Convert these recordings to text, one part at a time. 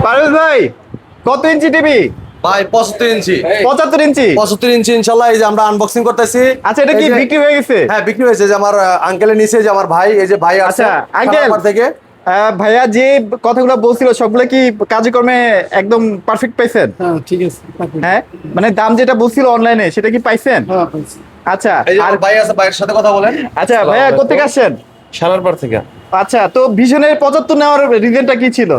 পারভেজ ভাই, কত inch TV? ভাই 75 ইঞ্চি। 75 ইঞ্চি? 75 ইঞ্চি ইনশাআল্লাহ। এই যে আমরা আনবক্সিং করতেছি। আচ্ছা, এটা কি বিক্রি হয়ে গেছে? হ্যাঁ, বিক্রি হয়েছে। যে আমার আঙ্কেলের নিচে যে আমার ভাই, এই যে ভাই আছে। আচ্ছা আঙ্কেল থেকে ভাইয়া যে কথাগুলো বলছিল সবগুলো কি কাজকর্মে একদম পারফেক্ট পাইছেন? হ্যাঁ ঠিক আছে। হ্যাঁ, মানে দাম যেটা বলছিল অনলাইনে সেটা কি পাইছেন? হ্যাঁ পাইছি। আচ্ছা, এই যে আর আমার ভাই আছে, ভাইয়ের সাথে কথা বলেন। আচ্ছা ভাইয়া কোথেকে আসছেন? সারার পর থেকে আচ্ছা, তো ভিশনের 75 নেওয়ার রিজনটা কি ছিল?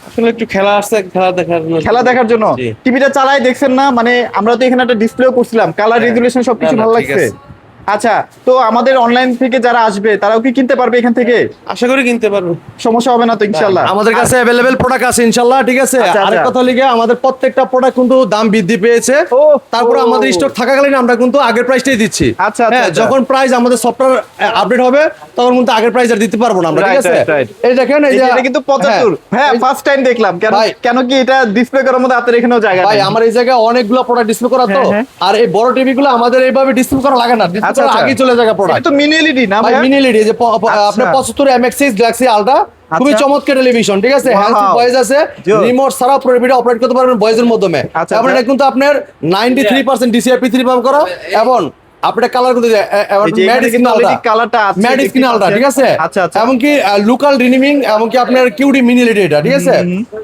আসলে একটু খেলা আসছে, খেলা দেখার জন্য। খেলা দেখার জন্য? জি। টিভিটা চালাই দেখছেন না? মানে আমরা তো এখানে একটা ডিসপ্লেও করছিলাম, কালার রেজুলেশন সবকিছু না, না, ভালো ঠিক লাগছে। আছে। আচ্ছা, তো আমাদের অনলাইন থেকে যারা আসবে তারাও কি কিনতে পারবে এখান থেকে? আশা করি কিনতে পারবো। সমস্যা হবে না তো ইনশাআল্লাহ? আমাদের কাছে अवेलेबल প্রোডাক্ট আছে ইনশাআল্লাহ, ঠিক আছে। আচ্ছা, আরেক আচ্ছা। কথা লিগে আমাদের প্রত্যেকটা প্রোডাক্ট কিন্তু দাম বৃদ্ধি পেয়েছে। ও, তারপর ও। আমাদের স্টক থাকাকালীন আমরা কিন্তু আগের প্রাইসটাই দিচ্ছি। আচ্ছা, আচ্ছা, হ্যাঁ, আচ্ছা। যখন প্রাইস আমাদের সফটওয়্যার আপডেট হবে তখন কিন্তু আগের প্রাইস আর দিতে পারবো না আমরা, ঠিক Right, আছে। right, right. এই দেখেন, এই যে এটা কিন্তু 75। হ্যাঁ, ফার্স্ট টাইম দেখলাম। কেন ভাই। কেন কি এটা ডিসপ্লে করার মধ্যে আপনার এখানেও জায়গা ভাই নেই? আমার এই জায়গায় অনেকগুলো প্রোডাক্ট ডিসপ্লে করা তো। হ্যাঁ, হ্যাঁ। আর এই বড় টিভি গুলো আমাদের এইভাবে ডিসপ্লে করা লাগে না, ডিসপ্লে আচ্ছা, করার আচ্ছা। আগেই চলে যায় এটা প্রোডাক্ট। তো মিনি এলইডি না ভাই ভাই? মিনি এলইডি যে আচ্ছা। আপনার 75 MX6 গ্যালাক্সি আলট্রা, খুবই আচ্ছা। চমৎকার টেলিভিশন, ঠিক আছে। Wow. হ্যান্ডস ভয়েস আছে, Yo. রিমোট ছাড়া পুরো ভিডিও অপারেট করতে পারবেন ভয়েসের মাধ্যমে। আচ্ছা, তারপরে আচ্ছা। এটা কিন্তু আপনার 93% DCI-P3 পাম্প করা, এবং আপনার কালার কিন্তু এই যে ম্যাট এখানে স্ক্রিন কিন্তু আলট্রা, already কালারটা আছে, ম্যাট দেখতে স্ক্রিন আলট্রা, পাচ্ছেন। ঠিক আছে। আচ্ছা, আচ্ছা। এমনকি লোকাল রিনিমিং, এমনকি আপনার কিউডি মিনি এলইডি, এটা ঠিক আছে।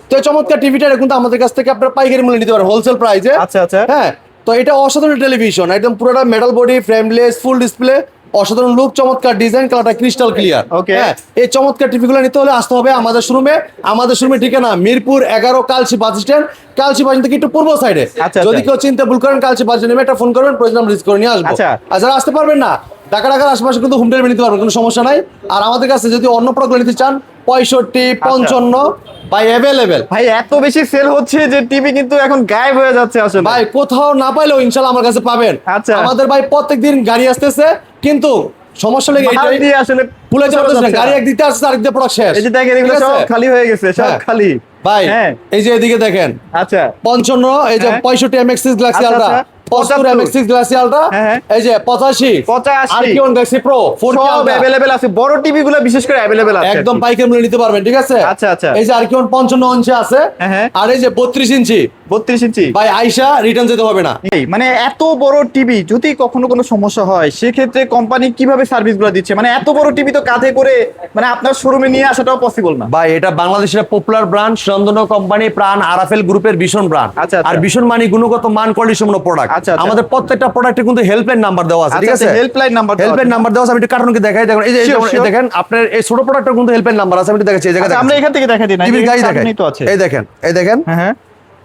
তো এই চমৎকার টিভিটা কিন্তু আমাদের কাছ থেকে আপনার পাইকারি মূল্যে নিতে পারেন, হোলসেল প্রাইসে। আচ্ছা, আচ্ছা। হ্যাঁ, তো এটা অসাধারণ টেলিভিশন, একদম পুরোটা metal body, frameless, full display, অসাধারণ লুক, চমৎকার ডিজাইন, কালারটা ক্রিস্টাল ক্লিয়ার। Okay. হ্যাঁ, এই চমৎকার টিভিগুলো নিতে হলে আসতে হবে আমাদের শোরুমে। আমাদের শোরুমে ঠিকানা Mirpur 11 Kalshi bus stand, Kalshi bus থেকে একটু পূর্ব সাইডে। আচ্ছা, যদি আচ্ছা। কেউ চিনতে ভুল করেন, কালচি বাস নেমে একটা ফোন করবেন, প্রয়োজন আমরা রিসিভ করে নিয়ে আসবো। আচ্ছা। আর যারা আসতে পারবেন না, ঢাকার আশেপাশে কিন্তু হোম ডেলিভারি নিতে পারবেন, কোনো সমস্যা নাই। আর আমাদের কাছে যদি অন্য প্রোডাক্ট নিতে চান 65, 55 ভাই অ্যাভেলেবেল। ভাই এত বেশি সেল হচ্ছে যে টিভি কিন্তু এখন গায়েব হয়ে যাচ্ছে আসলে। ভাই কোথাও না পাইলেও ইনশাল্লাহ আমার কাছে পাবেন। আচ্ছা। আমাদের ভাই প্রত্যেকদিন গাড়ি আসতেছে, কিন্তু সমস্যা লেগে মাল এটাই দিয়ে আসলে ভুলে চলে যাচ্ছে না, যাচ্ছে গাড়ি না। একদিকে আসছে আরেক দিকে প্রোডাক্ট শেষ। এই যে দেখেন এগুলো ঠিক সব আছে? খালি হয়ে গেছে, সব হ্যাঁ। খালি। ভাই হ্যাঁ। এই যে এদিকে দেখেন আচ্ছা 55, এই যে হ্যাঁ। 65 MX6 গ্যালাক্সি আচ্ছা, আলট্রা, আচ্ছা। 75 MX6 গ্যালাক্সি আলট্রা, হ্যাঁ, হ্যাঁ। এই যে 85 85 আরকিওন গ্যালাক্সি প্রো 4K সব আলট্রা, अवेलेबल আছে, বড় টিভি গুলো বিশেষ করে अवेलेबल আছে। একদম পাইকারি মূল্যে নিতে পারবেন, ঠিক আছে। আচ্ছা, আচ্ছা। এই যে আরকিওন 55 ইঞ্চি আছে, হ্যাঁ, হ্যাঁ। আর এই যে 32 ইঞ্চি 32 ইঞ্চি। ভাই আইসা রিটার্ন যেতে হবে না। এই মানে এত বড় টিভি যদি কখনো কোনো সমস্যা হয় সেক্ষেত্রে কোম্পানি কিভাবে সার্ভিসগুলো দিচ্ছে? মানে এত বড় টিভি তো কাঁধে করে মানে আপনার শোরুমে নিয়ে আসাটাও পসিবল না। ভাই এটা বাংলাদেশের পপুলার ব্র্যান্ড, সুন্দর কোম্পানি, প্রাণ আরাফেল গ্রুপের ভীষণ ব্র্যান্ড। আচ্ছা, আচ্ছা। আর ভীষণ মানে গুণগত মান, কোয়ালিটি সম্পন্ন প্রোডাক্ট। আচ্ছা, আচ্ছা। আমাদের প্রত্যেকটা প্রোডাক্টে কিন্তু হেল্পলাইন নাম্বার দেওয়া আছে, ঠিক আচ্ছা, আছে। হেল্পলাইন নাম্বার হেল্পলাইন নাম্বার দেওয়া আছে, আমি একটু কার্টুনকে দেখাই। দেখুন এই যে Sure, sure. দেখেন আপনার এই ছোট প্রোডাক্টের কিন্তু হেল্পলাইন নাম্বার আছে, আমি একটু দেখাচ্ছি। এই জায়গায় আমরা এখান থেকে দেখা দিই না, টিভির গাড়ি দেখাই, কার্টুনেই তো আছে। এই দেখেন, এই দেখেন, হ্যাঁ, হ্যাঁ।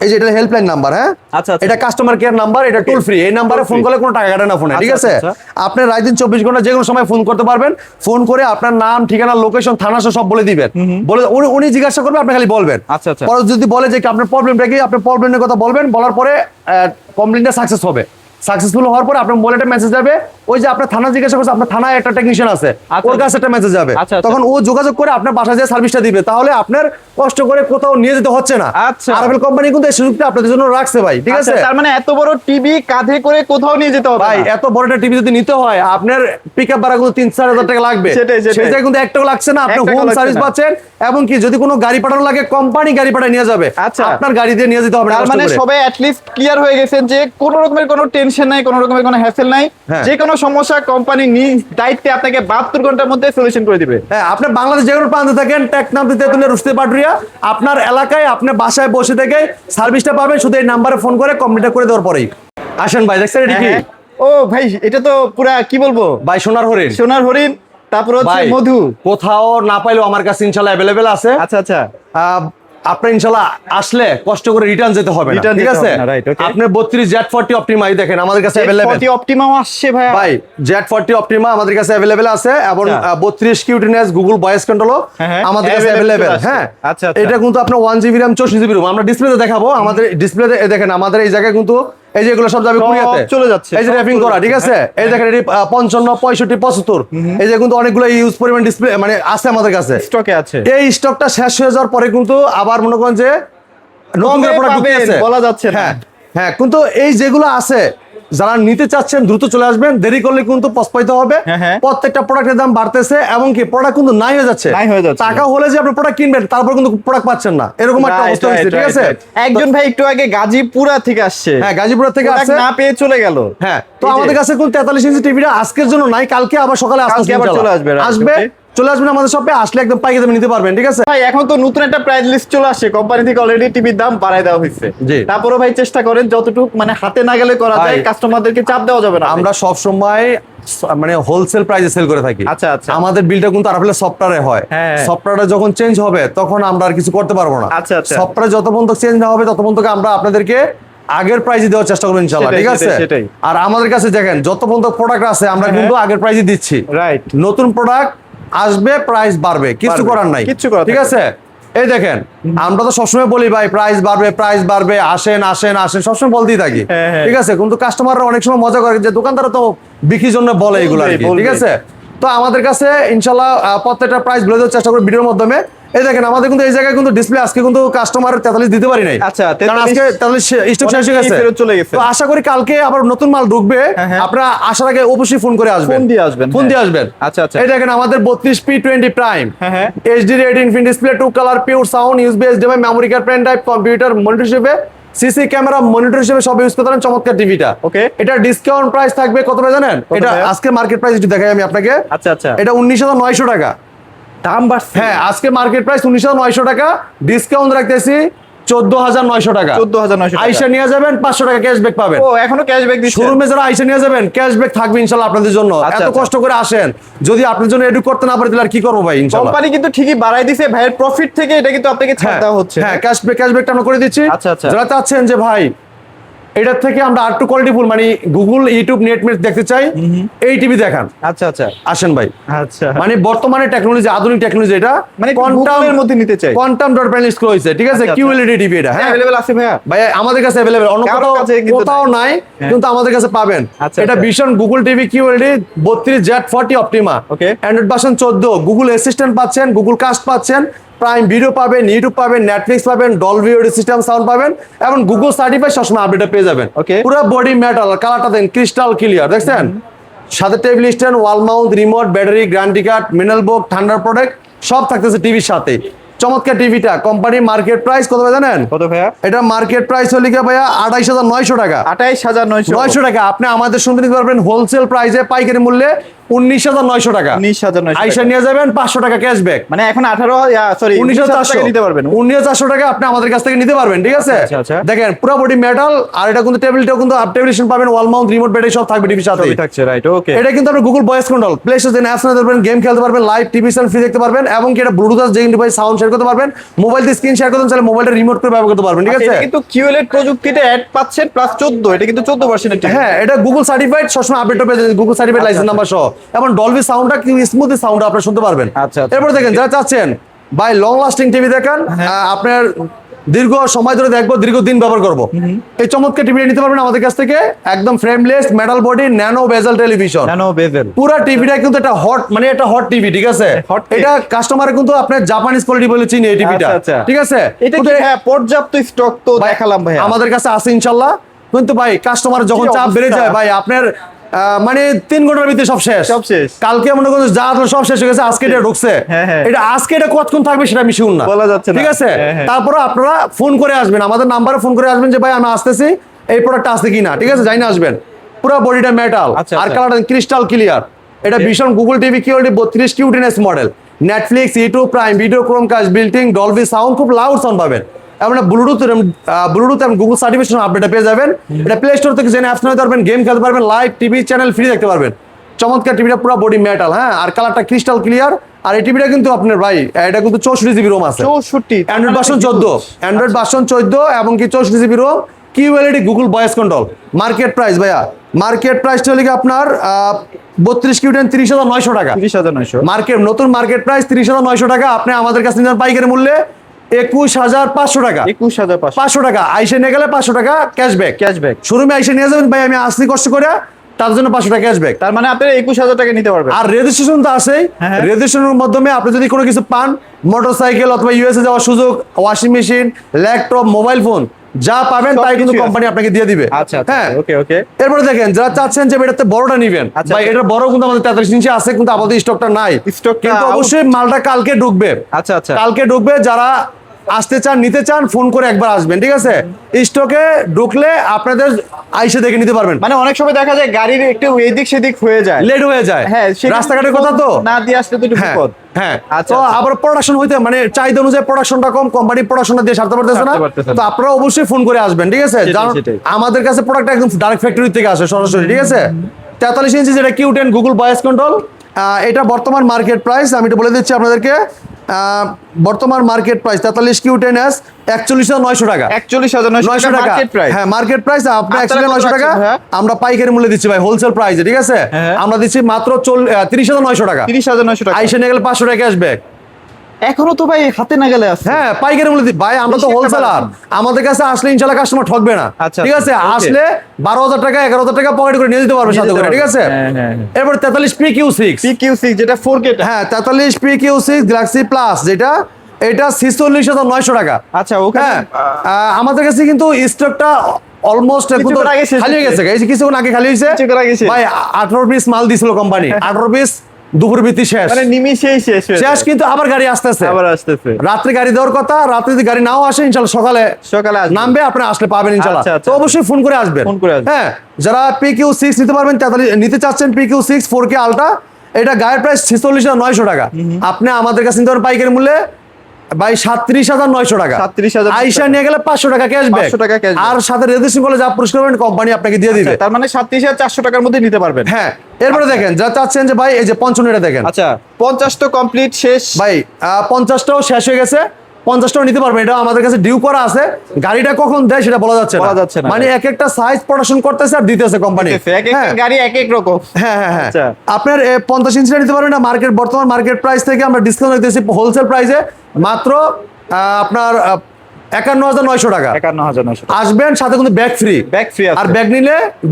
এই যে এটা হেল্পলাইন নাম্বার। হ্যাঁ, আচ্ছা, আচ্ছা। এটা কাস্টমার কেয়ার নাম্বার, এটা টোল ফ্রি। এই নাম্বারে ফোন করলে কোনো টাকা কাটে না ফোনে, ঠিক আচ্ছা, আছে। আচ্ছা। আপনি রাত দিন 24 ঘন্টা যে কোনো সময় ফোন করতে পারবেন। ফোন করে আপনার নাম, ঠিকানা, লোকেশন, থানা সব বলে দিবেন। বলে উনি জিজ্ঞাসা করবে, আপনি খালি বলবেন। আচ্ছা, আচ্ছা। পরে যদি বলে যে আপনার প্রবলেমটা কি, আপনার প্রবলেমের কথা বলবেন, বলার পরে কমপ্লেইনটা সাকসেস হবে। সাকসেসফুল হওয়ার পরে আপনার মোবাইলে একটা মেসেজ যাবে, ওই যে আপনার থানা জিজ্ঞাসা করছে, আপনার থানায় একটা টেকনিশিয়ান আছে, আচ্ছা, ওর কাছে একটা মেসেজ যাবে। আচ্ছা, আচ্ছা। তখন ও যোগাযোগ করে আপনার বাসায় যে সার্ভিসটা দিবে, তাহলে আপনার কষ্ট করে কোথাও নিয়ে যেতে হচ্ছে না। আচ্ছা। আরাফেল কোম্পানি কিন্তু এই সুযোগটা আপনাদের জন্য রাখছে ভাই, ঠিক আচ্ছা, আছে। তার মানে এত বড় টিভি কাঁধে করে কোথাও নিয়ে যেতে হবে ভাই না। এত বড় একটা টিভি যদি নিতে হয়, আপনার পিকআপ ভাড়া কিন্তু 3-4 হাজার টাকা লাগবে। সেটাই, সেটাই। সেটা কিন্তু 1 টাকা লাগছে না, আপনি 1 টাকাও হোম লাগছে সার্ভিস না। পাচ্ছেন। এবং কি যদি কোনো গাড়ি পাঠানো লাগে, কোম্পানি গাড়ি পাঠিয়ে নিয়ে যাবে। আচ্ছা। আপনার গাড়ি দিয়ে নিয়ে যেতে হবে না তার কষ্ট মানে করে। সবাই অ্যাটলিস্ট ক্লিয়ার হয়ে গেছেন যে কোনো রকমের কোনো টেনশন নাই, কোনো রকমের কোনো হ্যাসেল নাই। হ্যাঁ। যে কোনো সমস্যা কোম্পানি নিজ দায়িত্বে আপনাকে 72 ঘন্টার মধ্যে সলিউশন করে দিবে। হ্যাঁ, আপনি বাংলাদেশ যে কোনো প্রান্তে থাকেন, টেকনাফ, তেঁতুলিয়া, রুশদী পাটুরিয়া, আপনার এলাকায় আপনি বাসায় বসে থেকে সার্ভিসটা পাবেন, শুধু এই নাম্বারে ফোন করে কমপ্লিট করে দেওয়ার পরেই। আসেন ভাই, দেখছেন এটা কি? হ্যাঁ। ও ভাই, এটা তো পুরা কি বলবো, ভাই সোনার হরিণ। সোনার হরিণ, তারপর হচ্ছে ভাই মধু। কোথাও না পাইলেও আমার কাছে ইনশাআল্লাহ अवेलेबल আছে। আচ্ছা, আচ্ছা। আপনার ইনশাআল্লাহ আসলে কষ্ট করে রিটার্ন যেতে হবে না, Return ঠিক যেতে আছে। হবে না, right, okay. আপনি 32 Z40 অপটিমা দেখেন আমাদের কাছে अवेलेबल। Z40 অপটিমাও আসছে ভাই। ভাই Z40 অপটিমা আমাদের কাছে अवेलेबल আছে, এবং আচ্ছা। 32 কিউটিনেস গুগল ভয়েস কন্ট্রোল হ্যাঁ, হ্যাঁ, আমাদের কাছে available अवेलेबल। চলে হ্যাঁ, আসছে। আচ্ছা, আচ্ছা। এটা কিন্তু আপনার 1 GB RAM 64 GB ROM আমরা ডিসপ্লেতে দেখাবো। আমাদের ডিসপ্লেতে দেখেন, আমাদের এই জায়গায় কিন্তু এই যে এগুলো সব যাবে সব কুরিয়াতে, চলে যাচ্ছে, এই যে সব র‍্যাপিং চলে করা, ঠিক যাচ্ছে। আছে। এই দেখেন এটি 55, 65, 75, এই যে কিন্তু অনেকগুলো ইউজ পরিমাণ ডিসপ্লে মানে আছে আমাদের কাছে, স্টকে আছে। এই স্টকটা শেষ হয়ে যাওয়ার পরে কিন্তু আবার মনে করেন যে নতুন কবে করে প্রোডাক্ট পাবেন ঢুকতেছে, বলা যাচ্ছে না। হ্যাঁ হ্যাঁ, কিন্তু এই যেগুলো আছে যারা নিতে চাচ্ছেন দ্রুত চলে আসবেন, দেরি করলে কিন্তু পস্পাইতে হবে। হ্যাঁ। প্রত্যেকটা প্রোডাক্টের দাম বাড়তেছে এবং কি প্রোডাক্ট কিন্তু নাই হয়ে যাচ্ছে। টাকা হলে যে আপনি প্রোডাক্ট কিনবেন তারপর কিন্তু প্রোডাক্ট পাচ্ছেন না, এরকম একটা অবস্থা হয়েছে। ঠিক আছে, একজন ভাই একটু আগে গাজীপুরা থেকে আসছে। হ্যাঁ, গাজীপুরা থেকে আসছে, না পেয়ে চলে গেল। হ্যাঁ, তো আমাদের কাছে কোন 43 ইঞ্চি টিভিটা আজকের জন্য নাই, কালকে আবার সকালে কালকে আবার চলে আসবে। চলে আসবেন আমাদের শপে, আসলে একদম পাইকারি দামে নিতে পারবেন। ঠিক আছে ভাই, এখন তো নতুন একটা প্রাইস লিস্ট চলে আসছে, কোম্পানি থেকে অলরেডি টিভির দাম বাড়ায় দেওয়া হয়েছে। জি। তারপরে ভাই চেষ্টা করেন যতটুকু মানে হাতে না গেলে করা যায়, ভাই, কাস্টমারদেরকে চাপ দেওয়া যাবে না। আমরা সব সময় মানে হোলসেল প্রাইসে সেল করে থাকি। আচ্ছা। আমাদের বিলটা কিন্তু আরফেলে সফটওয়্যারে হয়। হ্যাঁ। সফটওয়্যারটা যখন চেঞ্জ হবে তখন আমরা আর কিছু করতে পারবো না। আচ্ছা। সফটওয়্যার যত পর্যন্ত চেঞ্জ না হবে তত পর্যন্ত আমরা আপনাদেরকে আগের প্রাইসে দেওয়ার চেষ্টা করবো ইনশাআল্লাহ। ঠিক আছে, সেটাই। আর আমাদের কাছে দেখেন যত পর্যন্ত প্রোডাক্ট আছে আমরা কিন্তু আগের প্রাইসে দিচ্ছি। রাইট। নতুন প্রোডাক্ট আসবে, প্রাইস বাড়বে, কিছু করার নাই। ঠিক আছে, এই দেখেন আমরা তো সবসময় বলি ভাই প্রাইস বাড়বে, আসেন সবসময় বলতেই থাকি। ঠিক আছে, কিন্তু কাস্টমাররা অনেক সময় মজা করে যে দোকানদাররা তো বিক্রির জন্য বলে এগুলো আর কি। ঠিক আছে, তো আমাদের কাছে ইনশাআল্লাহ প্রত্যেকটা প্রাইস বলে দেওয়ার চেষ্টা করি ভিডিওর মাধ্যমে। এই দেখেন আমাদের কিন্তু এই জায়গায় কিন্তু ডিসপ্লে আজকে কিন্তু কাস্টমার 43 দিতে পারি নাই। আচ্ছা, কারণ আজকে 43 স্টক শেষ হয়ে গেছে, চলে গেছে। তো আশা করি কালকে আবার নতুন মাল ঢুকবে। আপনারা আসার আগে অবশ্যই ফোন করে আসবেন, ফোন দিয়ে আসবেন। আচ্ছা। এই দেখেন আমাদের 32P20 প্রাইম হ্যাঁ। HD red infinite display, 2 colour, pure sound, USB, HDMI, memory card, pen drive, computer monitor হিসেবে, সিসি ক্যামেরা মনিটর হিসেবে সব ইউজ করতে পারেন। চমৎকার টিভিটা। ওকে, এটা ডিসকাউন্ট প্রাইস থাকবে কত ভাই জানেন? এটা আজকে মার্কেট প্রাইস একটু দেখাই আমি আপনাকে। আচ্ছা। এটা 19,900 টাকা দাম বাড়ছে। হ্যাঁ, আজকে মার্কেট প্রাইস 19,900 টাকা, ডিসকাউন্ট রাখতেছি 14,900 টাকা। 14,900 টাকা। আইসা নিয়ে যাবেন, 500 টাকা ক্যাশব্যাক পাবেন। ও, এখনো ক্যাশব্যাক দিচ্ছেন? শোরুমে যারা আইসা নিয়ে যাবেন ক্যাশব্যাক থাকবে ইনশাআল্লাহ আপনাদের জন্য। এত কষ্ট করে আসেন, যদি আপনার জন্য এডু করতে না পারি তাহলে আর কি করবো ভাই? ইনশাআল্লাহ কোম্পানি কিন্তু ঠিকই বাড়াই দিছে ভাইয়ের প্রফিট থেকে, এটা কিন্তু আপনাকে ছাড় দেওয়া হচ্ছে। হ্যাঁ, ক্যাশব্যাকটা আমরা করে দিচ্ছি। আচ্ছা। যারা চাচ্ছেন যে ভাই এটার থেকে আমরা আরেকটু কোয়ালিটিফুল মানে গুগল, ইউটিউব, নেটমেট দেখতে চাই, এই টিভি দেখান। আচ্ছা। আসেন ভাই। আচ্ছা, মানে বর্তমানে টেকনোলজি, আধুনিক টেকনোলজি, এটা মানে কোয়ান্টামের মধ্যে নিতে চাই। কোয়ান্টাম ডট প্যানেল স্ক্রু হয়েছে। ঠিক আছে, QLED টিভি এটা। হ্যাঁ, अवेलेबल আছে ভাইয়া? ভাই আমাদের কাছে अवेलेबल, অন্য কোথাও নাই, কিন্তু আমাদের কাছে পাবেন। এটা Vision Google TV QLED 32Z40 Optima. Okay, Android version 14, Google Assistant পাচ্ছেন, গুগল কাস্ট পাচ্ছেন, প্রাইম ভিডিও পাবেন, ইউটিউব পাবেন, নেটফ্লিক্স পাবেন, ডলবি অডিও সিস্টেম সাউন্ড পাবেন এবং গুগল সার্টিফাইড সবসময় আপডেট পেয়ে যাবেন। ওকে, পুরো বডি মেটাল, কালারটা দেন ক্রিস্টাল ক্লিয়ার, দেখছেন? সাথে table stand, wall mount, remote, battery, guarantee card, mineral book, ঠান্ডার প্রোডাক্ট সব থাকতেছে টিভির সাথে। চমৎকার টিভিটা কোম্পানি মার্কেট প্রাইস কত ভাই জানেন? কত ভাইয়া? এটা মার্কেট প্রাইস হলো কি ভাইয়া 28,900 টাকা। 28,900 টাকা। আপনি আমাদের শুনতে নিতে পারবেন হোলসেল প্রাইসে, পাইকারি মূল্যে 19,900 টাকা। 19,900 আইসা নিয়ে যাবেন, 500 টাকা ক্যাশব্যাক। মানে এখন 19,400 নিতে পারবেন। 19,400 টাকা আপনি আমাদের কাছ থেকে নিতে পারবেন। ঠিক আছে, দেখেন পুরো বডি মেটাল, আর এটা কিন্তু টেবিলটাও কিন্তু আপ টেবিলেশন পাবেন, ওয়াল মাউন্ট, রিমোট, ব্যাটারি সব থাকবে টিভির সাথে থাকছে। রাইট, ওকে। এটা কিন্তু আপনি Google voice control, play store apps নিতে পারবেন, গেম খেলতে পারবেন, লাইভ টিভি চ্যানেল ফ্রি দেখতে পারবেন এবং কি এটা ব্লুটুথ যে ডিভাইস সাউন্ড শেয়ার করতে পারবেন, মোবাইল দিয়ে স্ক্রিন শেয়ার করতে চাইলে মোবাইলটা রিমোট করে ব্যবহার করতে পারবেন। ঠিক আছে, এটা কিন্তু QLED প্রযুক্তিতে অ্যাড পাচ্ছেন প্লাস 14, এটা কিন্তু 14 ভার্সনের টিভি। হ্যাঁ, এটা গুগল সার্টিফাইড, সবসময় আপডেট হবে, গুগল সার্টিফাইড লাইসেন্স নাম্বার সহ, এবং ডলবি সাউন্ডটা কি স্মুথ সাউন্ড আপনি শুনতে পারবেন। আচ্ছা। এরপর দেখেন যারা চাচ্ছেন ভাই লং লাস্টিং টিভি দেখান, আপনার দীর্ঘ সময় ধরে দেখবো, দীর্ঘদিন ব্যবহার করবো, এই চমৎকার টিভি নিতে পারবেন আমাদের কাছ থেকে। একদম ফ্রেমলেস, মেটাল বডি, ন্যানো বেজেল টেলিভিশন, পুরো টিভিটা কিন্তু এটা হট, মানে এটা হট টিভি। ঠিক আছে, এটা কাস্টমার কিন্তু আপনার জাপানিজ কোয়ালিটি বলে চিনি এই টিভিটা। ঠিক আছে, এটা কি পর্যাপ্ত স্টক তো দেখালাম ভাই, আমাদের কাছে আছে ইনশাআল্লাহ। কিন্তু ভাই কাস্টমার যখন চাপ বেড়ে যায় ভাই, আপনার মানে 3 ঘন্টার ভিতরে সব শেষ। কালকে মনে করুন যা সব শেষ হয়ে গেছে, আজকে এটা ঢুকছে, এটা আজকে এটা কতক্ষণ থাকবে সেটা আমি শিওর না, বলা যাচ্ছে না। ঠিক আছে, তারপরে আপনারা ফোন করে আসবেন, আমাদের নাম্বারে ফোন করে আসবেন যে ভাই আমি আসতেছি, এই প্রোডাক্টটা আছে কিনা। ঠিক আছে, যাই না আসবেন, পুরো বডিটা মেটাল আর কালারটা ক্রিস্টাল ক্লিয়ার। এটা ভীষণ Google TV QLED 32Q10S model, Netflix, YouTube, prime video, Chromecast, বিল্টিং, Dolby sound, খুব লাউড সাউন্ড পাবেন এবং ব্লুটুথ এবং গুগল সার্টিফিকেশন আপডেট পেয়ে যাবেন। এটা প্লে স্টোর থেকে জেনে অ্যাপস নিতে পারবেন, গেম খেলতে পারবেন, লাইভ টিভি চ্যানেল ফ্রি দেখতে পারবেন। চমৎকার টিভিটা পুরো বডি মেটাল, হ্যাঁ, আর কালারটা ক্রিস্টাল ক্লিয়ার। আর এই টিভিটা কিন্তু আপনার ভাই এটা কিন্তু 64 জিবি রোম আছে, 64, অ্যান্ড্রয়েড ভার্সন 14, অ্যান্ড্রয়েড ভার্সন 14 এবং কি 64 GB ROM, QLED Google voice control. Market price ভাইয়া, মার্কেট প্রাইসটা হলো কি আপনার 32Q10 30,900 টাকা। 30,900 মার্কেট, নতুন মার্কেট প্রাইস 30,900 টাকা। আপনি আমাদের কাছে নিতে পাইকারি মূল্যে 21,500 টাকা। 21,500 টাকা আইসে নিয়ে গেলে 500 টাকা ক্যাশব্যাক। শোরুমে আইসে নিয়ে যাবেন ভাই, আমি আসছি কষ্ট করে, তার জন্য 500 টাকা ক্যাশব্যাক। তার মানে আপনি 21,000 টাকা নিতে পারবেন। আর রেজিস্ট্রেশন তো আছেই, রেজিস্ট্রেশনের মাধ্যমে আপনি যদি কোনো কিছু পান, মোটরসাইকেল অথবা USA যাওয়ার সুযোগ, washing machine, laptop, mobile phone যা পাবেন তাই কিন্তু সবকিছুই কোম্পানি আপনাকে দিয়ে দিবে। আচ্ছা আচ্ছা, হ্যাঁ ওকে ওকে। এরপরে দেখেন যারা চাচ্ছেন যে এটাতে বড়টা নিবেন, আচ্ছা, ভাই আচ্ছা। এটার বড় কিন্তু আমাদের 43 ইঞ্চি আছে, কিন্তু আপাতত স্টকটা নাই। স্টকটা কিন্তু out। অবশ্যই মালটা কালকে ঢুকবে। আচ্ছা আচ্ছা, কালকে ঢুকবে, যারা আসতে চান নিতে চান ফোন করে একবার আসবেন, ঠিক আছে? স্টকে ঢুকলে আপনাদের আইসে দেখে নিতে পারবেন। মানে অনেক সময় দেখা যায় গাড়ির একটু এদিক সেদিক হয়ে যায়। লেট হয়ে যায়, হ্যাঁ, সেক্ষেত্রে রাস্তাঘাটের কথা তো না দিয়ে আসলে তো একটু হ্যাঁ বিপদ। হ্যাঁ। আচ্ছা, তো আচ্ছা। আবার প্রোডাকশন হইতে মানে চাহিদা অনুযায়ী প্রোডাকশনটা কম, কোম্পানি প্রোডাকশনটা দিয়ে সারতে পারতেছে না। সারতে পারতেছে না। তো আপনারা অবশ্যই ফোন করে আসবেন, ঠিক আছে? সেটাই, কারণ সেটাই। আমাদের কাছে প্রোডাক্ট একদম ডাইরেক্ট ফ্যাক্টরি থেকে আসে সরাসরি, ঠিক আছে? 43 ইঞ্চি যেটা Q10 গুগল ভয়েস কন্ট্রোল, এটা বর্তমান মার্কেট প্রাইস আমি একটু বলে দিচ্ছি আপনাদেরকে। বর্তমান মার্কেট প্রাইস 43 Q10s 41,900 টাকা। 41,900 টাকা মার্কেট প্রাইস। হ্যাঁ মার্কেট প্রাইস আপনার আপনারা 41,900 কত টাকা, রাখছেন ভাইয়া? আমরা পাইকারি মূল্যে দিচ্ছি ভাই, হোলসেল প্রাইসে, ঠিক আছে? হ্যাঁ। আমরা দিচ্ছি মাত্র 30,900 টাকা। 30,900 টাকা। আইসা নিয়ে গেলে 500 টাকা ক্যাশব্যাক। এখনো তো ভাই হাতে না গেলে আছে। হ্যাঁ পাইকারি মূল্য ভাই, আমরা তো বেশি একটা হোলসেলার, আমাদের কাছে আসলে ইনশাআল্লাহ কাস্টমার ঠকবে না, আচ্ছা, ঠিক আছে? okay. আসলে 12,000 টাকা 11,000 টাকা পকেট করে নিয়ে যেতে পারবে নিয়ে সাথে যেতে করে, ঠিক পারবে। আছে? হ্যাঁ, হ্যাঁ, হ্যাঁ। এরপর 43 PQ6, PQ6 যেটা 4K টা। হ্যাঁ 43 PQ6 গ্যালাক্সি প্লাস, যেটা এটা 46,900 টাকা। আচ্ছা, ওখানে হ্যাঁ আমাদের কাছে কিন্তু স্টকটা অলমোস্ট কিছুক্ষণ আগে শেষ খালি হয়ে গেছে, এই যে কিছুক্ষণ আগে খালি হয়েছে কিছুক্ষণ আগে শেষ। ভাই। 18 পিস মাল দিছিল কোম্পানি, 18 পিস দুপুর ভিত্তি শেষ, মানে নিমিশেই শেষ হয়ে শেষ যায়। কিন্তু আবার গাড়ি আসতেছে, আবার আসতেছে। রাত্রে গাড়ি দেওয়ার কথা, রাত্রে যদি গাড়ি নাও আসে ইনশাআল্লাহ সকালে সকালে আসবে। নামবে, আপনি আসলে পাবেন ইনশাআল্লাহ। আচ্ছা, আচ্ছা, তো অবশ্যই ফোন করে আসবেন, ফোন করে আসবেন। হ্যাঁ যারা PQ6 নিতে পারবেন, 43 নিতে চাচ্ছেন PQ6 4K আলট্রা, এটা গায়ের প্রাইস 46,900 টাকা। আপনি আমাদের কাছে নিতে পারেন পাইকারি মূল্যে ভাই 37,900 টাকা। 37,900 আইসা নিয়ে গেলে 500 টাকা ক্যাশব্যাক, 500 টাকা cashback। আর সাথে রেজিস্ট্রেশন করলে যা পুরস্কার পাবেন কোম্পানি আপনাকে দিয়ে দিবে। তার মানে 37,400 টাকার মধ্যে নিতে পারবেন। হ্যাঁ এরপরে দেখেন যারা চাচ্ছেন যে ভাই এই যে 55 দেখেন আচ্ছা, 50 তো কমপ্লিট শেষ ভাই, 50টাও শেষ হয়ে গেছে, 50টাও নিতে পারবেন। এটা আমাদের কাছে ডিউ করা আছে, গাড়িটা কখন দেয় সেটা বলা যাচ্ছে বলা যাচ্ছে না। মানে এক একটা সাইজ প্রোডাকশন করতেছে আর দিতেছে কোম্পানি। এক একটা গাড়ি এক এক রকম। হ্যাঁ হ্যাঁ হ্যাঁ আচ্ছা। আপনার 50 ইঞ্চিটা নিতে পারবেন না, বর্তমান মার্কেট প্রাইস থেকে আমরা ডিসকাউন্ট দিতেছি হোলসেল প্রাইসে মাত্র আপনার 51,900 টাকা। 51,900 টাকা। আসবেন, সাথে কিন্তু ব্যাগ ফ্রি। ব্যাগ ফ্রি আছে। আর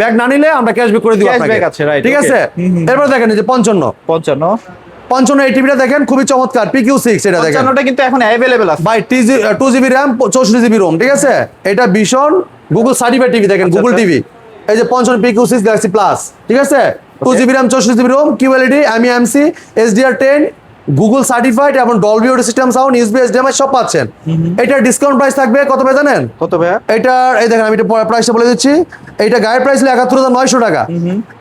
ব্যাগ না নিলে আমরা ক্যাশব্যাক করে দিব Cashback আপনাকে, আছে, right, ঠিক okay. আছে? এরপর দেখেন এই যে 55 55 এই টিভিটা দেখেন, খুবই চমৎকার PQ6, এটা দেখেন 55টা কিন্তু এখন অ্যাভেলেবল আছে। ভাই 2GB RAM 64GB ROM, ঠিক আছে? এটা ভীষণ গুগল সার্টিফাইড টিভি, দেখেন গুগল আচ্ছা। টিভি। এই যে 55 PQ6 গ্যালাক্সি প্লাস, ঠিক আছে? 2GB RAM 64GB ROM, QLED, MEMC, HDR10, Google certified এবং Dolby audio system sound, USB HDMI সব পাচ্ছেন। এটার ডিসকাউন্ট প্রাইস থাকবে কত ভাই জানেন? কত ভাইয়া? এটার এই দেখেন আমি এটা প্রাইসটা বলে দিচ্ছি। এইটা গায়ের প্রাইস হলো 71,900 টাকা,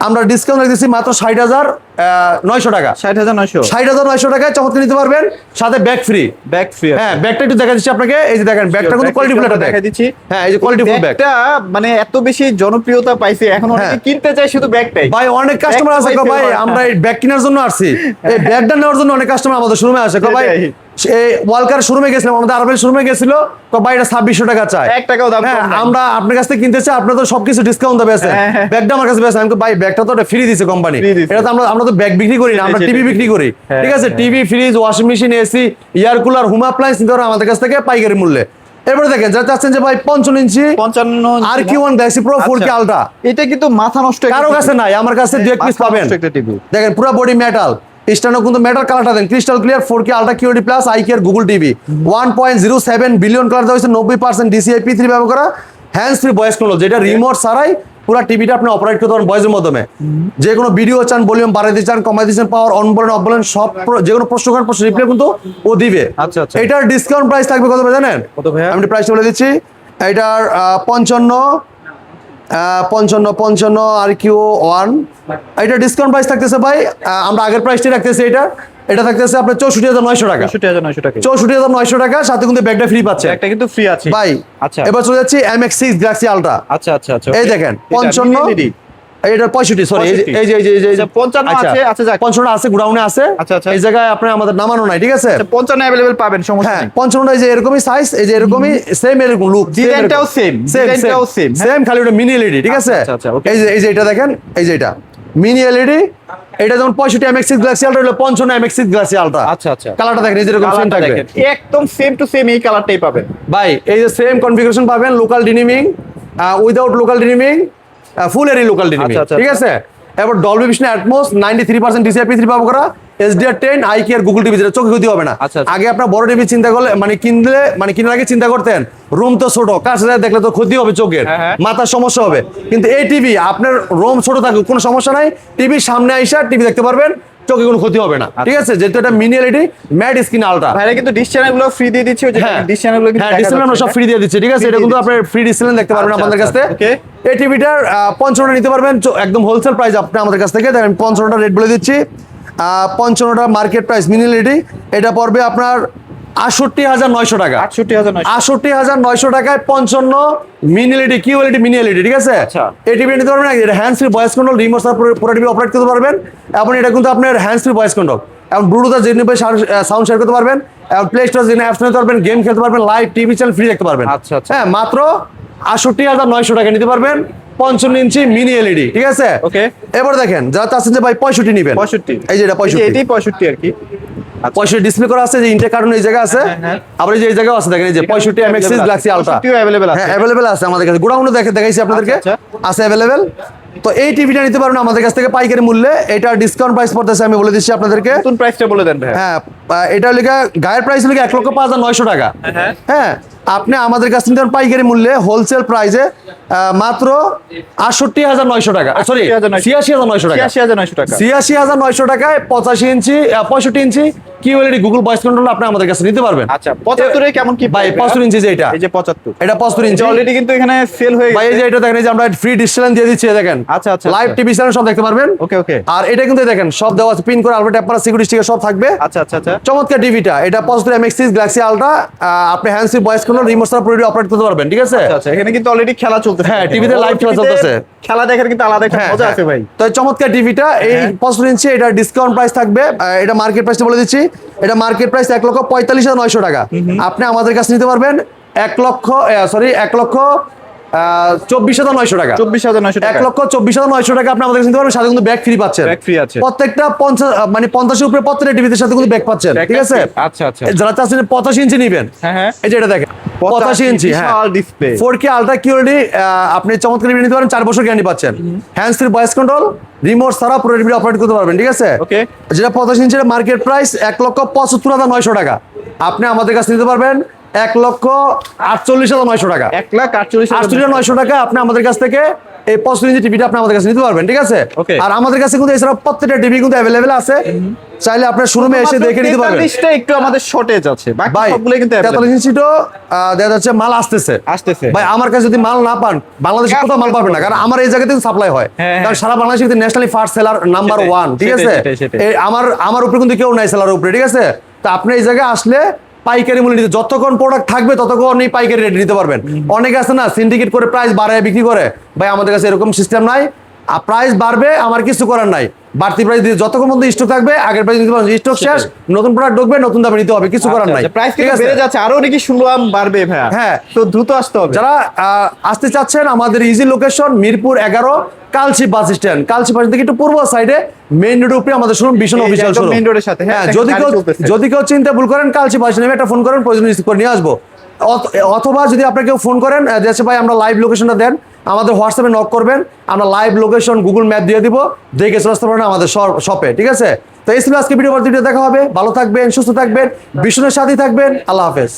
আমরা ডিসকাউন্ট রেখেছি মাত্র 60,900 টাকা। 60,900 60,900 টাকায় চমৎকার নিতে পারবেন, সাথে ব্যাগ ফ্রি। ব্যাগ ফ্রি আছে। হ্যাঁ ব্যাগটা একটু দেখা দিচ্ছি আপনাকে, এই যে দেখেন ব্যাগটা কিন্তু কোয়ালিটি ফুল একটা ব্যাগ। দেখাই দিচ্ছি। হ্যাঁ এই যে কোয়ালিটি ফুল ব্যাগ। ব্যাগটা মানে এত বেশি জনপ্রিয়তা পাইছে, এখন অনেকে হ্যাঁ। কিনতে চায় শুধু ব্যাগটাই। ভাই অনেক কাস্টমার আছে ব্যাগ ভাই, পাইছে, আমরা এই ব্যাগ কেনার জন্য আসছি, এই ব্যাগটা নেওয়ার জন্য অনেক কাস্টমার আমাদের শোরুমে আসে। ভাই সেটাই। এই ওয়ালকার শোরুমে গেছিলাম, আমাদের আরবেল শোরুমে গেছিল, তো ভাই এটা 2600 টাকা চায়। 1 টাকাও দাম হ্যাঁ কম নাই। আমরা আপনার কাছ থেকে কিনতে চাই, আপনারা তো সবকিছু ডিসকাউন্ট দেবে। হ্যাঁ, হ্যাঁ। ব্যাগটা আমার কাছে বেশ, আমি ভাই ব্যাগটা তো ফ্রি দিছে কোম্পানি, Free দিছে। এটা তো আমরা তো ব্যাগ বিক্রি করি না, আমরা সেটাই, টিভি সেটাই। বিক্রি করি, হ্যাঁ, ঠিক আছে? হ্যাঁ। TV, fridge, washing machine, AC, air cooler, home appliance নিতে পারেন আমাদের কাছ থেকে পাইকারি মূল্যে। এরপরে দেখেন যারা চাচ্ছেন যে ভাই 55 ইঞ্চি 55 RQ1 Galaxy Pro 4K আচ্ছা। আলট্রা, এটা কিন্তু মাথা নষ্ট একটা কারো TV। কাছে নাই, আমার কাছে 2-1 পিস মাথা পাবেন। নষ্ট একটা টিভি। দেখেন পুরো বডি মেটাল, স্টানো কিন্তু মেটাল কালারটা দেন, crystal clear 4K ultra QLED plus eyecare Google TV, 1.07 billion colour দেওয়া হয়েছে, 90% DCI P3 ব্যবহার করা, হ্যান্ডস ফ্রি ভয়েস কন্ট্রোল, যেটা রিমোট ছাড়াই পুরো টিভিটা আপনি অপারেট করতে পারেন ভয়েসের মাধ্যমে। যে কোনো ভিডিও চান, ভলিউম বাড়াইতে চান, কমাইতে চান, পাওয়ার অন বলেন অফ বলেন সব যে কোনো প্রশ্ন করেন, প্রশ্ন রিপ্লাই কিন্তু ও দিবে। আচ্ছা, আচ্ছা। এটার ডিসকাউন্ট প্রাইস থাকবে কত ভাই জানেন? কত ভাইয়া? আমি প্রাইসটা বলে দিচ্ছি। এটার 55 RQ1, এটা ডিসকাউন্ট প্রাইস থাকতেছে ভাই, আমরা আগের প্রাইসটি রাখতেছি, এটা থাকতেছে আপনার 64,900 টাকা। 64,900 টাকা। 64,900 টাকা, সাথে কিন্তু ব্যাগটা ফ্রি পাচ্ছে একটা কিন্তু ফ্রি আছে ভাই। আচ্ছা এবার চলে যাচ্ছি MX6 Galaxy Ultra। আচ্ছা আচ্ছা আচ্ছা এই দেখেন 55, এটা 65, সরি এই যে আচ্ছা, 55 আছে, আচ্ছা, যাক। 55 আছে, গোডাউনে আছে। আচ্ছা, আচ্ছা। এই জায়গায় আপনি আমাদের নামানো নাই, ঠিক আছে? 55 অ্যাভেলেবল পাবেন, সমস্যা হ্যাঁ নেই। 55 এই যে এরকমই সাইজ, এই যে এরকমই সেম এরকম লুক, ডিজাইনটাও same, ডিজাইনটাও same, হ্যাঁ। সেম, খালি ওটা মিনি এলইডি, ঠিক আছে? আচ্ছা, আচ্ছা, okay। এই যে এটা দেখেন, এই যে এটা মিনি এলইডি, এটা যেমন 65 MX6 Galaxy Ultra হলো 55 MX6 Galaxy Ultra। আচ্ছা, আচ্ছা। কালারটা দেখেন এই যে এরকম সেম কালারটা থাকবে দেখেন, একদম সেম টু সেম এই কালারটাই পাবেন ভাই। এই যে সেম কনফিগারেশন পাবেন, লোকাল ডিনিমিং, উইদাউট লোকাল ডিনিমিং, ফুল এরি লোকাল ডিনিমিং, আচ্ছা, আচ্ছা, ঠিক আছে? এবার Dolby vision atoms 93% DCI P3 ব্যবহার করা, SDR10 eye care Google TV, যেটা চোখে ক্ষতি হবে না। আচ্ছা, আচ্ছা। আগে আপনার বড় টিভি চিন্তা করলে কেনার আগে চিন্তা করতেন রুম তো ছোট, কাছে দেখলে তো ক্ষতি হবে চোখের, হ্যাঁ। মাথার সমস্যা হবে। কিন্তু এই টিভি আপনার রুম ছোট থাকুক কোনো সমস্যা নাই, টিভির সামনে আইসা টিভি দেখতে পারবেন, চোখে কোনো ক্ষতি হবে না। ঠিক আছে, যেহেতু এটা mini LED matte screen ultra. ভাইরা কিন্তু ডিশ চ্যানেল গুলো ফ্রি দিয়ে দিচ্ছে, ওই যে হ্যাঁ ডিশ চ্যানেল গুলো কিন্তু হ্যাঁ দেখা ডিসপ্লে আমরা যাচ্ছে, সব ফ্রি দিয়ে দিচ্ছি। ঠিক আছে, Free এটা দিয়ে কিন্তু দিচ্ছে। আপনার ফ্রি ডিসপ্লে দেখতে পারবেন আচ্ছা, আমাদের কাছ আচ্ছা, থেকে। okay। এই টিভিটার 55টা নিতে পারবেন একদম হোলসেল প্রাইস আপনি আমাদের কাছ থেকে দেখেন। 55টা রেট বলে দিচ্ছি, 55টা মার্কেট প্রাইস মিনি এলইডি, এটা পড়বে আপনার 68,900 টাকা। 68,900 68,900 টাকায় 55 mini LED QLED mini LED. ঠিক আছে, আচ্ছা। এই টিভি নিতে পারবেন, এটা hands free voice control, remote ছাড়া পুরো টিভি অপারেট করতে পারবেন। এবং এটা কিন্তু আপনার হ্যান্ডস ফ্রি ভয়েস কন্ট্রোল এবং ব্লুটুথে যে নিবে সাউন্ড শেয়ার করতে পারবেন, এবং প্লে স্টোর যে অ্যাপস নিতে পারবেন, গেম খেলতে পারবেন, লাইভ টিভি চ্যানেল ফ্রি দেখতে পারবেন। আচ্ছা, আচ্ছা। হ্যাঁ, মাত্র 68,900 টাকা নিতে পারবেন 55 ইঞ্চি মিনি এলইডি। ঠিক আছে, ওকে। এবার দেখেন যারা চাচ্ছেন যে ভাই 65 নিবেন, 65, এই যে এটা 65, এটাই 65 আর কি। 65 ডিসপ্লে করা আছে, যে ইন্টেক কার্টুন এই জায়গা আছে, হ্যাঁ। আবার এই যে এই জায়গাও আছে দেখেন, এই যে 65 MX6 গ্যালাক্সি আলট্রা 65 available আছে। হ্যাঁ অ্যাভেলেবেল আছে আমাদের কাছে, গোডাউনে দেখাইছি আপনাদেরকে, আচ্ছা, আছে অ্যাভেলেবেল। তো এই টিভিটা নিতে পারবেন আমাদের কাছ থেকে পাইকারি মূল্যে, এটা ডিসকাউন্ট প্রাইস পড়তেছে আমি বলে দিচ্ছি আপনাদেরকে। নতুন প্রাইসটা বলে দেন ভাই। হ্যাঁ, এটা লিখা গায়ের প্রাইস লিখা 1,05,900 টাকা। হ্যাঁ। হ্যাঁ, আপনি আমাদের কাছ থেকে পাইকারি মূল্যে হোলসেল প্রাইসে মাত্র 68,900 টাকা, সরি 86,900 টাকা। 86,900 টাকা। 86,900 টাকায় 65 ইঞ্চি কিউএলইডি গুগল ভয়েস কন্ট্রোল আপনি আমাদের কাছে নিতে পারবেন। আচ্ছা, 75 এ কেমন কি ভাই 75 ইঞ্চি যে এটা, এই যে 75, এটা 75 ইঞ্চি অলরেডি কিন্তু এখানে সেল হয়ে ভাই। এই গেছে। যে এটা দেখেন, এই যে আমরা ফ্রি ডিশ চ্যানেল দিয়ে দিচ্ছি, দেখেন আচ্ছা, আচ্ছা, লাইভ আচ্ছা। টিভি চ্যানেল সব দেখতে পারবেন। ওকে, ওকে। আর এটা কিন্তু দেখেন সব দেওয়া আছে, পিন করে আলফা ট্যাপ করা সিকিউরিটি স্টিকার সব থাকবে। আচ্ছা, আচ্ছা, আচ্ছা। চমৎকার টিভিটা, এটা 75 MX6 গ্যালাক্সি আলট্রা, আপনি hands free voice control remote ছাড়া পুরোপুরি অপারেট করতে পারবেন। ঠিক আছে, আচ্ছা, এখানে কিন্তু অলরেডি খেলা চলতেছে। হ্যাঁ, টিভিতে live খেলা চলতেছে। খেলা দেখার কিন্তু আলাদা একটা হ্যাঁ, মজা আছে ভাই। তো এই চমৎকার টিভিটা এই 75 ইঞ্চি, এটা ডিসকাউন্ট প্রাইস থাকবে, এটা মার্কেট প্রাইসটা বলে দিচ্ছি, এটা মার্কেট প্রাইস 1,45,900 টাকা। আপনি আমাদের কাছে নিতে পারবেন 1,24,900 টাকা। 24,900 টাকা। 1,24,900 টাকা আপনি আমাদের কাছে নিতে পারবেন, সাথে কিন্তু ব্যাগ ফ্রি পাচ্ছেন। ব্যাগ ফ্রি আছে। প্রত্যেকটা 50 উপরে প্রত্যেকটা টিভিতে সাথে কিন্তু ব্যাগ পাচ্ছেন। ব্যাগ ঠিক আছে, আচ্ছা, আচ্ছা। যারা চাচ্ছেন 85 ইঞ্চি নেবেন, হ্যাঁ। এই যে এটা দেখেন 85 ইঞ্চি, হ্যাঁ বিশাল ডিসপ্লে। 4K আলট্রা কিউএলইডি, আপনি চমৎকার টিভি নিতে পারেন, 4 বছর গ্যারান্টি পাচ্ছেন, hands free voice control, remote ছাড়া পুরো টিভি অপারেট করতে পারবেন। ঠিক আছে, ওকে। যেটা 85 ইঞ্চির মার্কেট প্রাইস 1,75,900 টাকা, আপনি আমাদের কাছে নিতে পারবেন 1,48,900 টাকা। 1,48,900 টাকা আপনি আমাদের কাছ থেকে এই 65 ইঞ্চি টিভিটা আপনি আমাদের কাছে নিতে পারবেন। ঠিক আছে, Okay. আর আমাদের কাছে কিন্তু এছাড়া প্রত্যেকটা টিভি কিন্তু অ্যাভেলেবেল আছে, চাইলে আপনার শোরুমে এসে দেখে নিতে পারবেন। 43টা একটু আমাদের শর্টেজ আছে, বাকি ভাই সবগুলো কিন্তু 43 ইঞ্চিটো দেখা যাচ্ছে মাল আসতেছে। আসতেছে। ভাই আমার কাছে যদি মাল না পান, বাংলাদেশে কোথাও মাল পাবেন না, কারণ আমার এই জায়গাতে সাপ্লাই হয়, হ্যাঁ, কারণ সারা বাংলাদেশে কিন্তু ন্যাশনালি ফার্স্ট সেলার নাম্বার সেটাই, 1। ঠিক সেটাই, আছে, সেটাই। এই আমার উপরে কিন্তু কেউ নাই সেলার উপরে। ঠিক আছে, তো আপনি এই জায়গায় আসলে পাইকারি মূল্যে নিতে, যতক্ষণ প্রোডাক্ট থাকবে ততক্ষণ এই পাইকারি রেট নিতে পারবেন। অনেকে আছে না সিন্ডিকেট করে প্রাইস বাড়ায় বিক্রি করে, ভাই আমাদের কাছে এরকম সিস্টেম নাই। প্রাইস বাড়বে আমার কিছু করার নাই, বাড়তি প্রাইস দিয়ে যতক্ষণ পর্যন্ত স্টক থাকবে আগের প্রাইস নিতে পারবেন, স্টক শেষ নতুন প্রোডাক্ট ঢুকবে নতুন দামে নিতে হবে, কিছু করার নাই। প্রাইস ঠিক কিন্তু আছে, বেড়ে যাচ্ছে, আরো নাকি শুনলাম বাড়বে ভাইয়া। হ্যাঁ। তো দ্রুত আসতে হবে। যারা আসতে চাচ্ছেন, আমাদের easy location Mirpur 11 Kalshi bus stand, Kalshi bus থেকে একটু পূর্ব সাইডে মেইন রোড উপরে আমাদের শোরুম, ভীষণ এই যে অফিসিয়াল একদম শোরুম। main road এর সাথে, হ্যাঁ, হ্যাঁ, একটা গাড়ি চলতেছে। যদি কেউ চিন্তা ভুল করেন, কালচি বাস নেমে একটা ফোন করেন, প্রয়োজন রিসিভ করে নিয়ে আসবো। অথবা যদি আপনাকে কেউ ফোন করেন যে ভাই আমরা লাইভ লোকেশনটা দেন, আমাদের হোয়াটসঅ্যাপে নক করবেন, আমরা লাইভ লোকেশন গুগল ম্যাপ দিয়ে দিব, দেখে চলে আসতে পারেন আমাদের শপে। ঠিক আছে, তো এই ছিল আজকে ভিডিও, দেখা হবে। ভালো থাকবেন, সুস্থ থাকবেন, ভীষণের সাথেই থাকবেন। আল্লাহ হাফেজ।